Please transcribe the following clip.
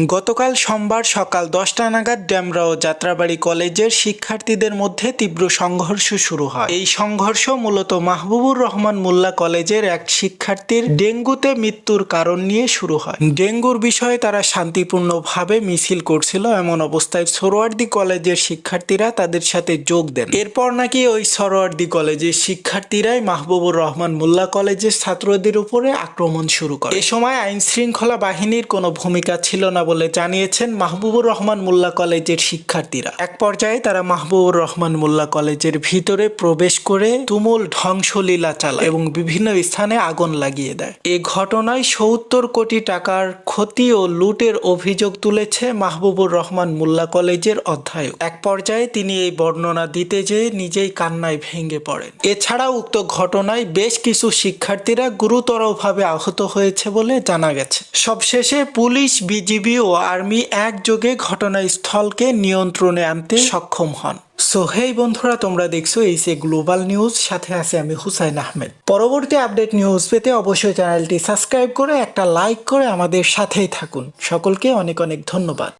গতকাল সোমবার সকাল 10টা নাগাদ ডেমরা ও যাত্রাবাড়ী কলেজের শিক্ষার্থীদের মধ্যে তীব্র সংঘর্ষ শুরু হয়। এই সংঘর্ষ মূলত মাহবুবুর রহমান মোল্লা কলেজের এক শিক্ষার্থীর ডেঙ্গুতে মৃত্যুর কারণ নিয়ে শুরু হয়। ডেঙ্গুর বিষয়ে তারা শান্তিপূর্ণভাবে মিছিল করছিল, এমন অবস্থায় সোহরাওয়ার্দী কলেজের শিক্ষার্থীরা তাদের সাথে যোগ দেন। এরপর নাকি ওই সোহরাওয়ার্দী কলেজের শিক্ষার্থীরাই মাহবুবুর রহমান মোল্লা কলেজের ছাত্রদের উপরে আক্রমণ শুরু করে। এ সময় আইন শৃঙ্খলা বাহিনীর কোনো ভূমিকা ছিল না বলে জানিয়েছেন মাহবুবুর রহমান মোল্লা কলেজের শিক্ষার্থীরা। এক পর্যায়ে তারা মাহবুবুর রহমান মোল্লা কলেজের ভিতরে প্রবেশ করে তুমুল ধ্বংসলীলা চালায় এবং বিভিন্ন স্থানে আগুন লাগিয়ে দেয়। এ ঘটনায় ৭০ কোটি টাকার ক্ষতি ও লুটের অভিযোগ তুলেছে মাহবুবুর রহমান মোল্লা কলেজের অধ্যক্ষ। এক পর্যায়ে তিনি এই বর্ণনা দিতে যেয়ে নিজেই কান্নায় ভেঙে পড়েন। এছাড়াও উক্ত ঘটনায় বেশ কিছু শিক্ষার্থীরা গুরুতরভাবে আহত হয়েছে বলে জানা গেছে। সবশেষে পুলিশ, বিজিবি ও আর্মি একযোগে ঘটনাস্থলকে নিয়ন্ত্রণে আনতে সক্ষম হন। সো হেই বন্ধুরা, তোমরা দেখছো এইসে গ্লোবাল নিউজ, সাথে আছে আমি হুসাইন আহমেদ। পরবর্তী আপডেট নিউজ পেতে অবশ্যই চ্যানেলটি সাবস্ক্রাইব করে একটা লাইক করে আমাদের সাথেই থাকুন। সকলকে অনেক অনেক ধন্যবাদ।